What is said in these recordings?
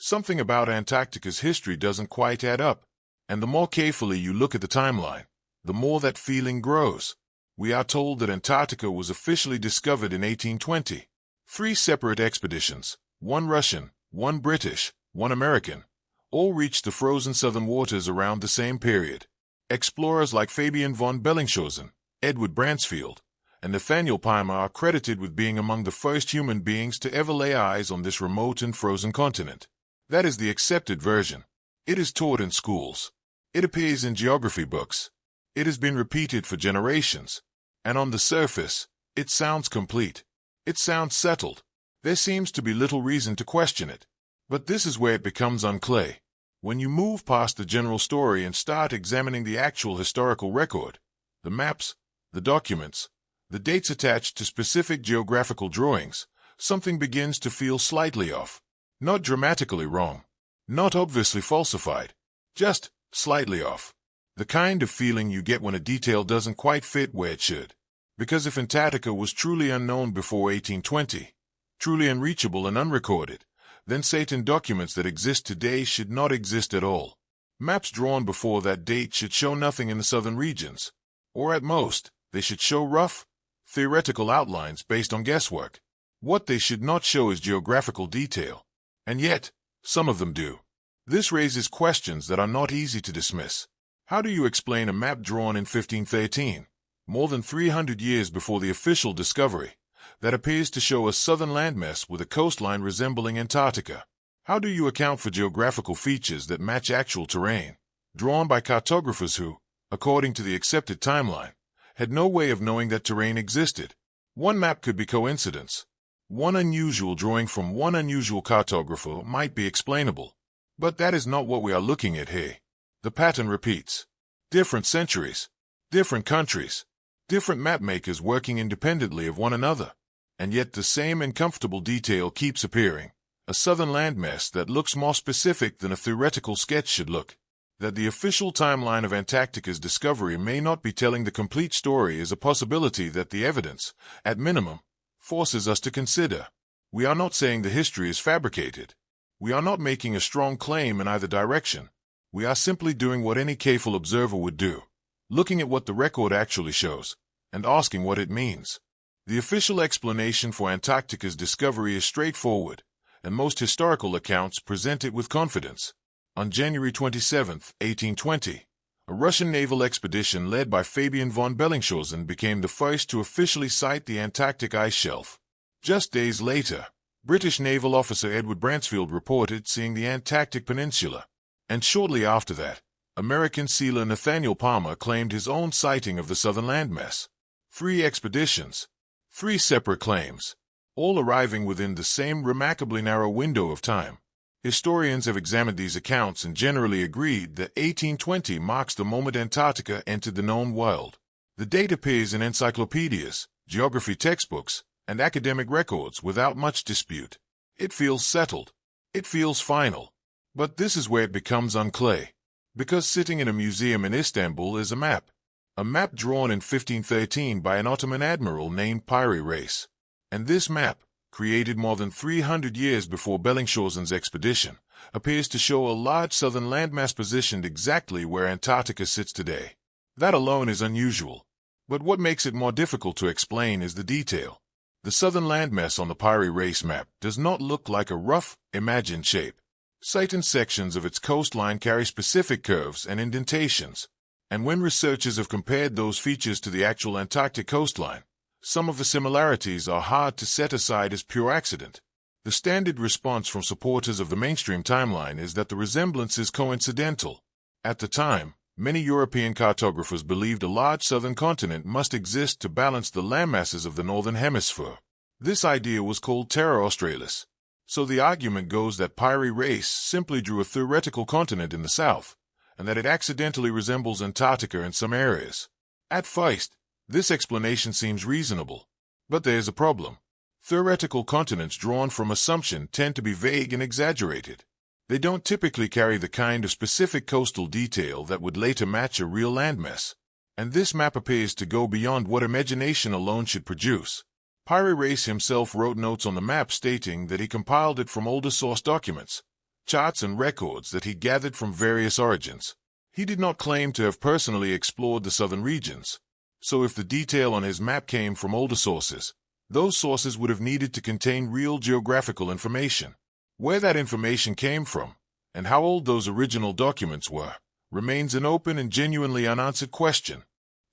Something about Antarctica's history doesn't quite add up, and the more carefully you look at the timeline, the more that feeling grows. We are told that Antarctica was officially discovered in 1820. 3 separate expeditions, one Russian, one British, one American, all reached the frozen southern waters around the same period. Explorers like Fabian von Bellingshausen, Edward Bransfield, and Nathaniel Peimer are credited with being among the first human beings to ever lay eyes on this remote and frozen continent. That is the accepted version. It is taught in schools. It appears in geography books. It has been repeated for generations. And on the surface, it sounds complete. It sounds settled. There seems to be little reason to question it. But this is where it becomes unclear. When you move past the general story and start examining the actual historical record, the maps, the documents, the dates attached to specific geographical drawings, something begins to feel slightly off. Not dramatically wrong. Not obviously falsified. Just slightly off. The kind of feeling you get when a detail doesn't quite fit where it should. Because if Antarctica was truly unknown before 1820, truly unreachable and unrecorded, then certain documents that exist today should not exist at all. Maps drawn before that date should show nothing in the southern regions. Or at most, they should show rough, theoretical outlines based on guesswork. What they should not show is geographical detail. And yet, some of them do. This raises questions that are not easy to dismiss. How do you explain a map drawn in 1513, more than 300 years before the official discovery, that appears to show a southern landmass with a coastline resembling Antarctica? How do you account for geographical features that match actual terrain, drawn by cartographers who, according to the accepted timeline, had no way of knowing that terrain existed? One map could be coincidence. One unusual drawing from one unusual cartographer might be explainable. But that is not what we are looking at here. The pattern repeats. Different centuries, different countries, different mapmakers working independently of one another. And yet the same uncomfortable detail keeps appearing. A southern landmass that looks more specific than a theoretical sketch should look. That the official timeline of Antarctica's discovery may not be telling the complete story is a possibility that the evidence, at minimum, forces us to consider. We are not saying the history is fabricated. We are not making a strong claim in either direction. We are simply doing what any careful observer would do, looking at what the record actually shows, and asking what it means. The official explanation for Antarctica's discovery is straightforward, and most historical accounts present it with confidence. On January 27, 1820, a Russian naval expedition led by Fabian von Bellingshausen became the first to officially sight the Antarctic ice shelf. Just days later, British naval officer Edward Bransfield reported seeing the Antarctic Peninsula. And shortly after that, American sealer Nathaniel Peimer claimed his own sighting of the southern landmass. 3 expeditions, 3 separate claims, all arriving within the same remarkably narrow window of time. Historians have examined these accounts and generally agreed that 1820 marks the moment Antarctica entered the known world. The date appears in encyclopedias, geography textbooks, and academic records without much dispute. It feels settled. It feels final. But this is where it becomes unclear. Because sitting in a museum in Istanbul is a map. A map drawn in 1513 by an Ottoman admiral named Piri Reis. And this map, created more than 300 years before Bellingshausen's expedition, appears to show a large southern landmass positioned exactly where Antarctica sits today. That alone is unusual. But what makes it more difficult to explain is the detail. The southern landmass on the Piri Reis map does not look like a rough, imagined shape. Certain sections of its coastline carry specific curves and indentations, and when researchers have compared those features to the actual Antarctic coastline, some of the similarities are hard to set aside as pure accident. The standard response from supporters of the mainstream timeline is that the resemblance is coincidental. At the time, many European cartographers believed a large southern continent must exist to balance the landmasses of the northern hemisphere. This idea was called Terra Australis. So the argument goes that Piri Reis simply drew a theoretical continent in the south, and that it accidentally resembles Antarctica in some areas. At first, this explanation seems reasonable. But there's a problem. Theoretical continents drawn from assumption tend to be vague and exaggerated. They don't typically carry the kind of specific coastal detail that would later match a real landmass. And this map appears to go beyond what imagination alone should produce. Piri Reis himself wrote notes on the map stating that he compiled it from older source documents, charts and records that he gathered from various origins. He did not claim to have personally explored the southern regions. So if the detail on his map came from older sources, those sources would have needed to contain real geographical information. Where that information came from, and how old those original documents were, remains an open and genuinely unanswered question.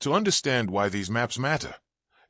To understand why these maps matter,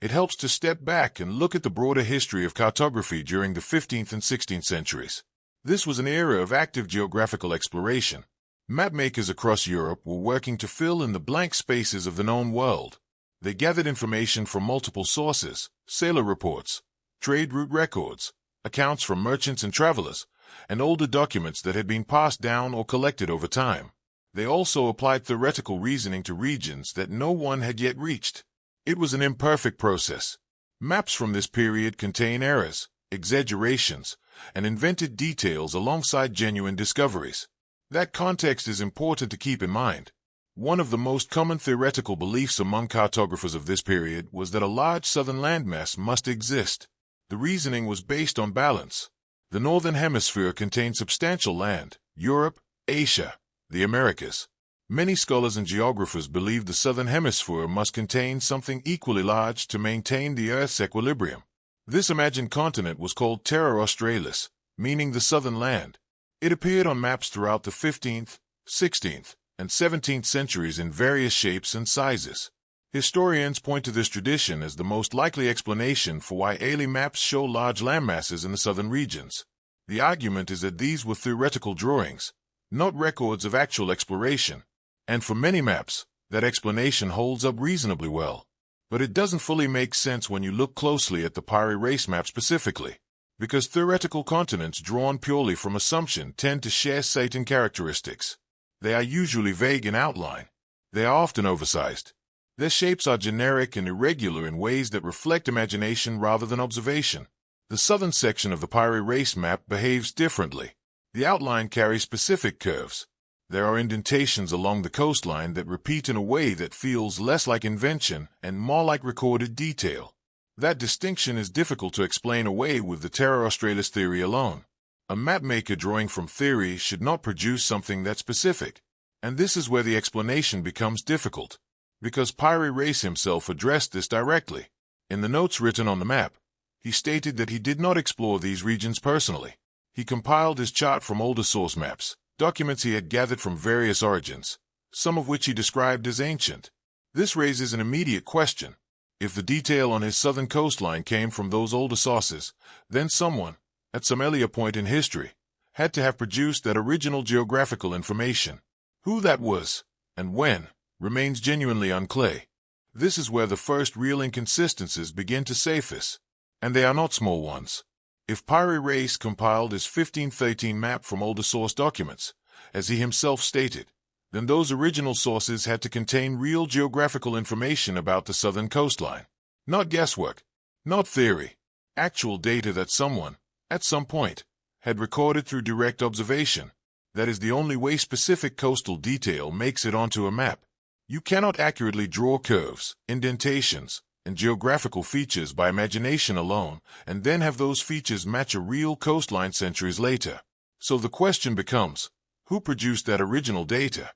it helps to step back and look at the broader history of cartography during the 15th and 16th centuries. This was an era of active geographical exploration. Mapmakers across Europe were working to fill in the blank spaces of the known world. They gathered information from multiple sources: sailor reports, trade route records, accounts from merchants and travelers, and older documents that had been passed down or collected over time. They also applied theoretical reasoning to regions that no one had yet reached. It was an imperfect process. Maps from this period contain errors, exaggerations, and invented details alongside genuine discoveries. That context is important to keep in mind. One of the most common theoretical beliefs among cartographers of this period was that a large southern landmass must exist. The reasoning was based on balance. The northern hemisphere contained substantial land: Europe, Asia, the Americas. Many scholars and geographers believed the southern hemisphere must contain something equally large to maintain the Earth's equilibrium. This imagined continent was called Terra Australis, meaning the southern land. It appeared on maps throughout the 15th, 16th, and 17th centuries in various shapes and sizes. Historians point to this tradition as the most likely explanation for why early maps show large landmasses in the southern regions. The argument is that these were theoretical drawings, not records of actual exploration, and for many maps, that explanation holds up reasonably well. But it doesn't fully make sense when you look closely at the Piri Reis map specifically, because theoretical continents drawn purely from assumption tend to share sighting characteristics. They are usually vague in outline. They are often oversized. Their shapes are generic and irregular in ways that reflect imagination rather than observation. The southern section of the Piri Reis map behaves differently. The outline carries specific curves. There are indentations along the coastline that repeat in a way that feels less like invention and more like recorded detail. That distinction is difficult to explain away with the Terra Australis theory alone. A mapmaker drawing from theory should not produce something that's specific, and this is where the explanation becomes difficult, because Piri Reis himself addressed this directly. In the notes written on the map, he stated that he did not explore these regions personally. He compiled his chart from older source maps, documents he had gathered from various origins, some of which he described as ancient. This raises an immediate question. If the detail on his southern coastline came from those older sources, then someone, at some earlier point in history, had to have produced that original geographical information. Who that was, and when, remains genuinely unclear. This is where the first real inconsistencies begin to surface, and they are not small ones. If Piri Reis compiled his 1513 map from older source documents, as he himself stated, then those original sources had to contain real geographical information about the southern coastline. Not guesswork, not theory, actual data that someone, at some point, had recorded through direct observation. That is the only way specific coastal detail makes it onto a map. You cannot accurately draw curves, indentations, and geographical features by imagination alone, and then have those features match a real coastline centuries later. So the question becomes, who produced that original data?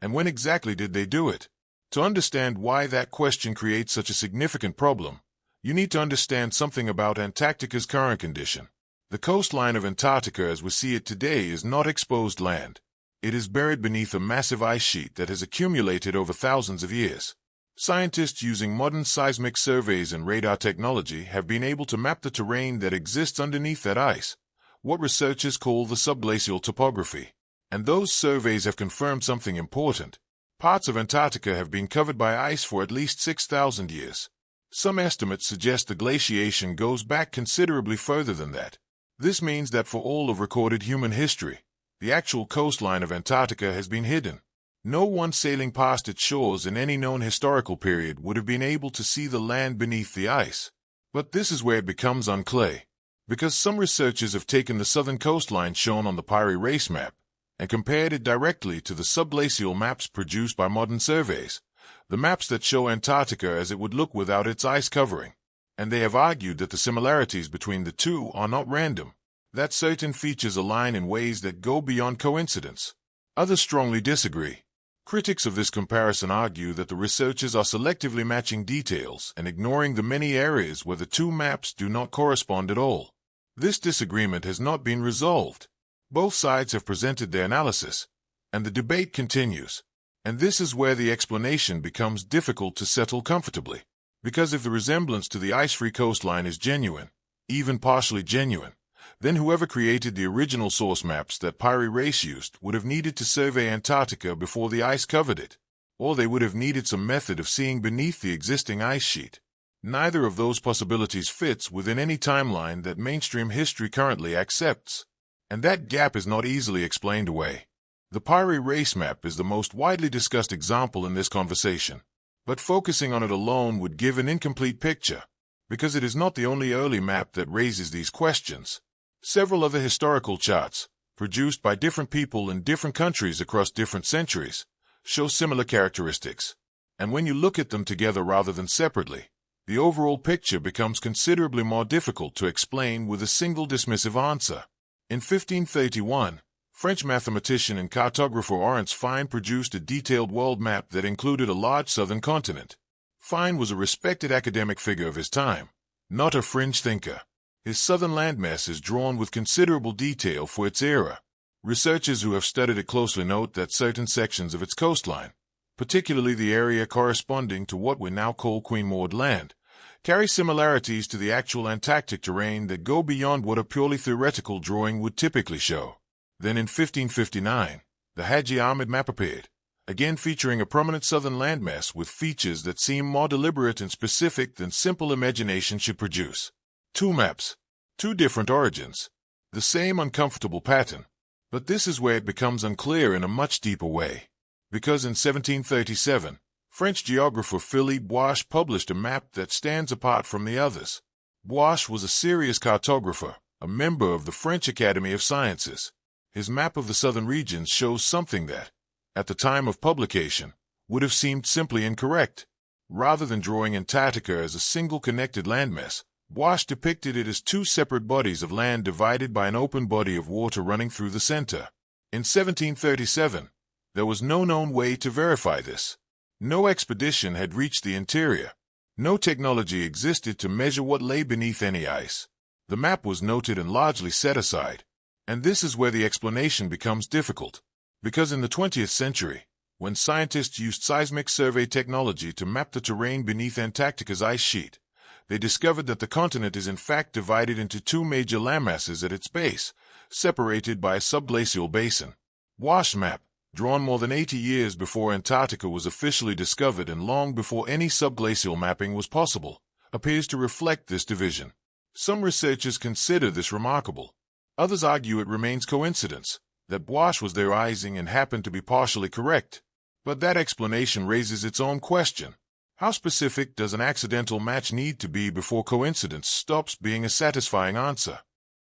And when exactly did they do it? To understand why that question creates such a significant problem, you need to understand something about Antarctica's current condition. The coastline of Antarctica as we see it today is not exposed land. It is buried beneath a massive ice sheet that has accumulated over thousands of years. Scientists using modern seismic surveys and radar technology have been able to map the terrain that exists underneath that ice, what researchers call the subglacial topography. And those surveys have confirmed something important. Parts of Antarctica have been covered by ice for at least 6,000 years. Some estimates suggest the glaciation goes back considerably further than that. This means that for all of recorded human history, the actual coastline of Antarctica has been hidden. No one sailing past its shores in any known historical period would have been able to see the land beneath the ice. But this is where it becomes unclear, because some researchers have taken the southern coastline shown on the Piri Reis map and compared it directly to the subglacial maps produced by modern surveys, the maps that show Antarctica as it would look without its ice covering. And they have argued that the similarities between the two are not random. that certain features align in ways that go beyond coincidence. Others strongly disagree. Critics of this comparison argue that the researchers are selectively matching details and ignoring the many areas where the two maps do not correspond at all. This disagreement has not been resolved. Both sides have presented their analysis, and the debate continues. And this is where the explanation becomes difficult to settle comfortably. Because if the resemblance to the ice-free coastline is genuine, even partially genuine, then whoever created the original source maps that Pirate Race used would have needed to survey Antarctica before the ice covered it, or they would have needed some method of seeing beneath the existing ice sheet. Neither of those possibilities fits within any timeline that mainstream history currently accepts, and that gap is not easily explained away. The Pirate Race map is the most widely discussed example in this conversation, but focusing on it alone would give an incomplete picture, because it is not the only early map that raises these questions. Several other historical charts, produced by different people in different countries across different centuries, show similar characteristics. And when you look at them together rather than separately, the overall picture becomes considerably more difficult to explain with a single dismissive answer. In 1531, French mathematician and cartographer Laurent Fine produced a detailed world map that included a large southern continent. Fine was a respected academic figure of his time, not a fringe thinker. His southern landmass is drawn with considerable detail for its era. Researchers who have studied it closely note that certain sections of its coastline, particularly the area corresponding to what we now call Queen Maud Land, carry similarities to the actual Antarctic terrain that go beyond what a purely theoretical drawing would typically show. Then in 1559, the Haji Ahmed map appeared, again featuring a prominent southern landmass with features that seem more deliberate and specific than simple imagination should produce. Two maps, two different origins, the same uncomfortable pattern. But this is where it becomes unclear in a much deeper way. Because in 1737, French geographer Philippe Boische published a map that stands apart from the others. Boische was a serious cartographer, a member of the French Academy of Sciences. His map of the southern regions shows something that, at the time of publication, would have seemed simply incorrect. Rather than drawing Antarctica as a single connected landmass, Boische depicted it as two separate bodies of land divided by an open body of water running through the center. In 1737, there was no known way to verify this. No expedition had reached the interior. No technology existed to measure what lay beneath any ice. The map was noted and largely set aside. And this is where the explanation becomes difficult. Because in the 20th century, when scientists used seismic survey technology to map the terrain beneath Antarctica's ice sheet, they discovered that the continent is in fact divided into two major landmasses at its base, separated by a subglacial basin. Boische's map, drawn more than 80 years before Antarctica was officially discovered and long before any subglacial mapping was possible, appears to reflect this division. Some researchers consider this remarkable. Others argue it remains coincidence, that Boische was theorizing and happened to be partially correct. But that explanation raises its own question. How specific does an accidental match need to be before coincidence stops being a satisfying answer?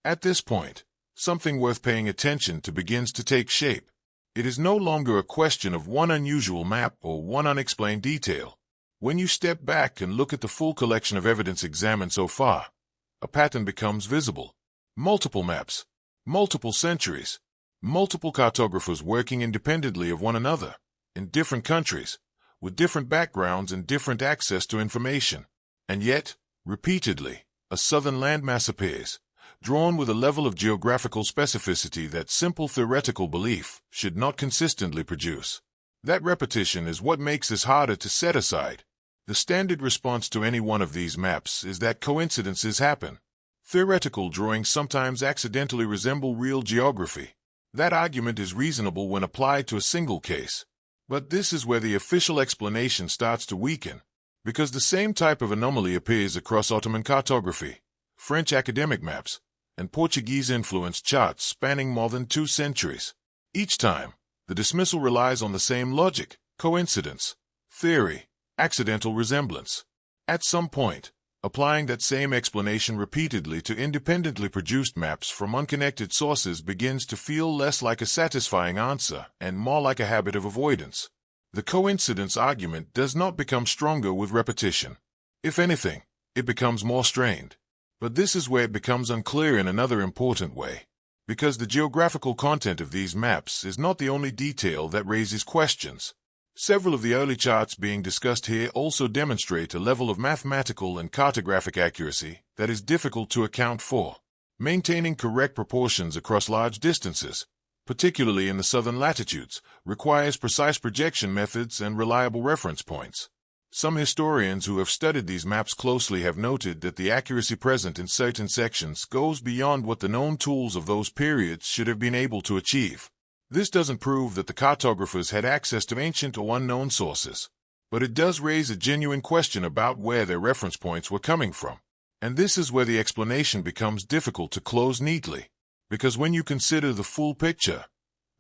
At this point, something worth paying attention to begins to take shape. It is no longer a question of one unusual map or one unexplained detail. When you step back and look at the full collection of evidence examined so far, a pattern becomes visible. Multiple maps, multiple centuries, multiple cartographers working independently of one another, in different countries, with different backgrounds and different access to information. And yet, repeatedly, a southern landmass appears, drawn with a level of geographical specificity that simple theoretical belief should not consistently produce. That repetition is what makes this harder to set aside. The standard response to any one of these maps is that coincidences happen. Theoretical drawings sometimes accidentally resemble real geography. That argument is reasonable when applied to a single case. But this is where the official explanation starts to weaken, because the same type of anomaly appears across Ottoman cartography, French academic maps, and Portuguese-influenced charts spanning more than 2 centuries. Each time, the dismissal relies on the same logic, coincidence, theory, accidental resemblance. At some point, applying that same explanation repeatedly to independently produced maps from unconnected sources begins to feel less like a satisfying answer and more like a habit of avoidance. The coincidence argument does not become stronger with repetition. If anything, it becomes more strained. But this is where it becomes unclear in another important way, because the geographical content of these maps is not the only detail that raises questions. Several of the early charts being discussed here also demonstrate a level of mathematical and cartographic accuracy that is difficult to account for. Maintaining correct proportions across large distances, particularly in the southern latitudes, requires precise projection methods and reliable reference points. Some historians who have studied these maps closely have noted that the accuracy present in certain sections goes beyond what the known tools of those periods should have been able to achieve. This doesn't prove that the cartographers had access to ancient or unknown sources, but it does raise a genuine question about where their reference points were coming from. And this is where the explanation becomes difficult to close neatly, because when you consider the full picture,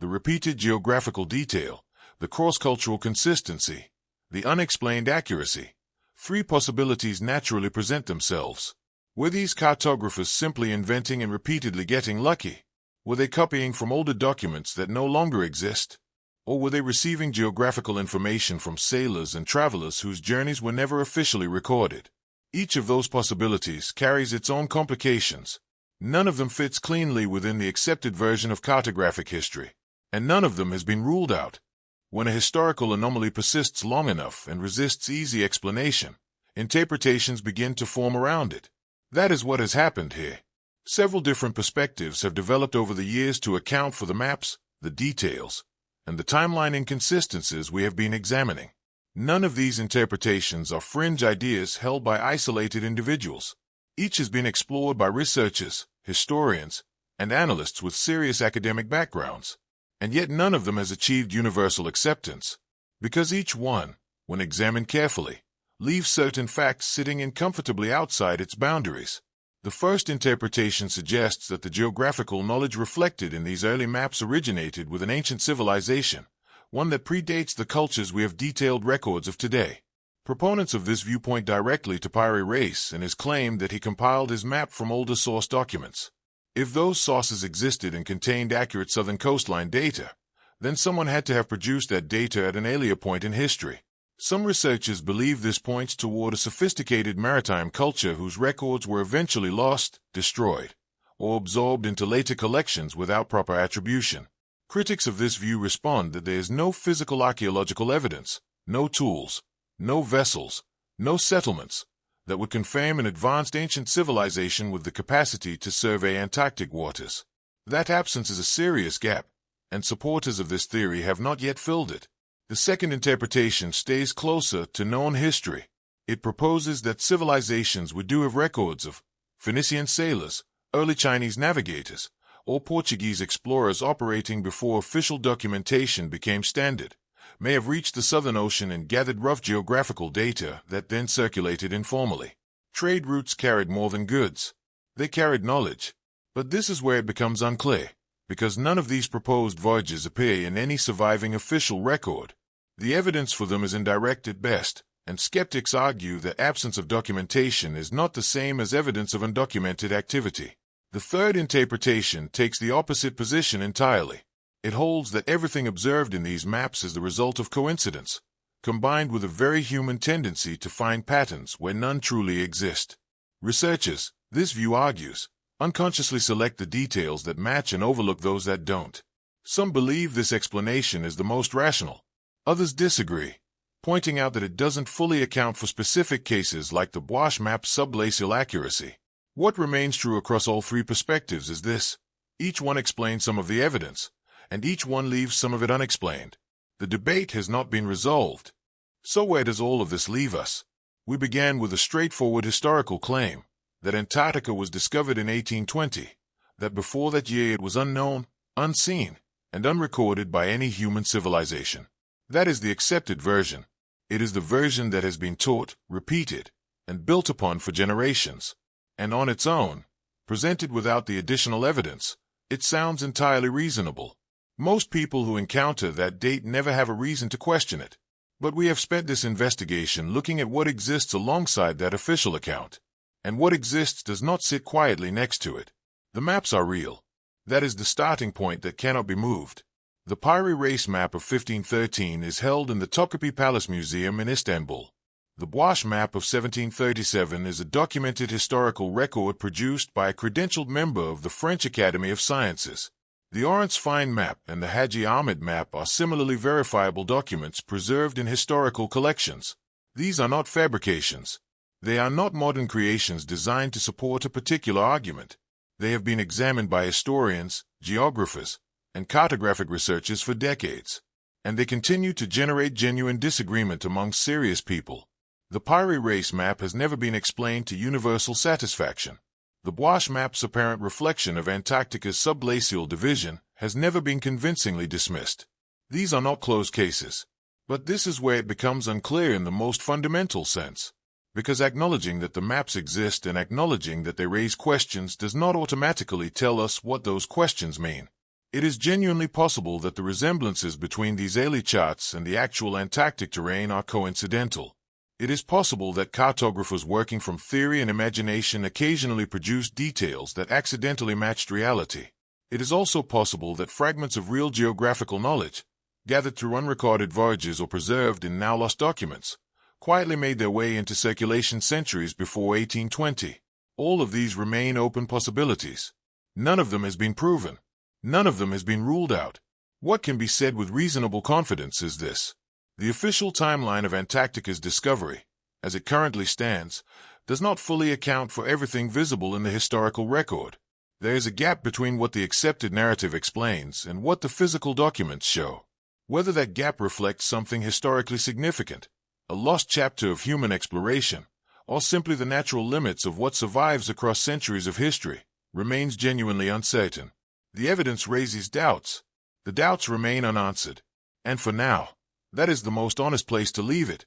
the repeated geographical detail, the cross-cultural consistency, the unexplained accuracy, three possibilities naturally present themselves. Were these cartographers simply inventing and repeatedly getting lucky? Were they copying from older documents that no longer exist? Or were they receiving geographical information from sailors and travelers whose journeys were never officially recorded? Each of those possibilities carries its own complications. None of them fits cleanly within the accepted version of cartographic history, and none of them has been ruled out. When a historical anomaly persists long enough and resists easy explanation, interpretations begin to form around it. That is what has happened here. Several different perspectives have developed over the years to account for the maps, the details, and the timeline inconsistencies we have been examining. None of these interpretations are fringe ideas held by isolated individuals. Each has been explored by researchers, historians, and analysts with serious academic backgrounds, and yet none of them has achieved universal acceptance, because each one, when examined carefully, leaves certain facts sitting uncomfortably outside its boundaries. The first interpretation suggests that the geographical knowledge reflected in these early maps originated with an ancient civilization, one that predates the cultures we have detailed records of today. Proponents of this view point directly to Piri Reis and his claim that he compiled his map from older source documents. If those sources existed and contained accurate southern coastline data, then someone had to have produced that data at an earlier point in history. Some researchers believe this points toward a sophisticated maritime culture whose records were eventually lost, destroyed, or absorbed into later collections without proper attribution. Critics of this view respond that there is no physical archaeological evidence, no tools, no vessels, no settlements, that would confirm an advanced ancient civilization with the capacity to survey Antarctic waters. That absence is a serious gap, and supporters of this theory have not yet filled it. The second interpretation stays closer to known history. It proposes that civilizations would do have records of Phoenician sailors, early Chinese navigators, or Portuguese explorers operating before official documentation became standard, may have reached the Southern Ocean and gathered rough geographical data that then circulated informally. Trade routes carried more than goods. They carried knowledge. But this is where it becomes unclear, because none of these proposed voyages appear in any surviving official record. The evidence for them is indirect at best, and skeptics argue that absence of documentation is not the same as evidence of undocumented activity. The third interpretation takes the opposite position entirely. It holds that everything observed in these maps is the result of coincidence, combined with a very human tendency to find patterns where none truly exist. Researchers, this view argues, unconsciously select the details that match and overlook those that don't. Some believe this explanation is the most rational. Others disagree, pointing out that it doesn't fully account for specific cases like the Bosch map's subglacial accuracy. What remains true across all three perspectives is this: each one explains some of the evidence, and each one leaves some of it unexplained. The debate has not been resolved. So where does all of this leave us? We began with a straightforward historical claim that Antarctica was discovered in 1820, that before that year it was unknown, unseen, and unrecorded by any human civilization. That is the accepted version. It is the version that has been taught, repeated, and built upon for generations. And on its own, presented without the additional evidence, it sounds entirely reasonable. Most people who encounter that date never have a reason to question it. But we have spent this investigation looking at what exists alongside that official account. And what exists does not sit quietly next to it. The maps are real. That is the starting point that cannot be moved. The Piri Reis map of 1513 is held in the Topkapi Palace Museum in Istanbul. The Bois map of 1737 is a documented historical record produced by a credentialed member of the French Academy of Sciences. The Orense-Fine map and the Haji Ahmed map are similarly verifiable documents preserved in historical collections. These are not fabrications. They are not modern creations designed to support a particular argument. They have been examined by historians, geographers, and cartographic researchers for decades, and they continue to generate genuine disagreement among serious people. The Piri Reis map has never been explained to universal satisfaction. The Bois map's apparent reflection of Antarctica's subglacial division has never been convincingly dismissed. These are not closed cases. But this is where it becomes unclear in the most fundamental sense. Because acknowledging that the maps exist and acknowledging that they raise questions does not automatically tell us what those questions mean. It is genuinely possible that the resemblances between these early charts and the actual Antarctic terrain are coincidental. It is possible that cartographers working from theory and imagination occasionally produced details that accidentally matched reality. It is also possible that fragments of real geographical knowledge, gathered through unrecorded voyages or preserved in now-lost documents, quietly made their way into circulation centuries before 1820. All of these remain open possibilities. None of them has been proven. None of them has been ruled out. What can be said with reasonable confidence is this. The official timeline of Antarctica's discovery, as it currently stands, does not fully account for everything visible in the historical record. There is a gap between what the accepted narrative explains and what the physical documents show. Whether that gap reflects something historically significant, a lost chapter of human exploration, or simply the natural limits of what survives across centuries of history, remains genuinely uncertain. The evidence raises doubts. The doubts remain unanswered. And for now, that is the most honest place to leave it.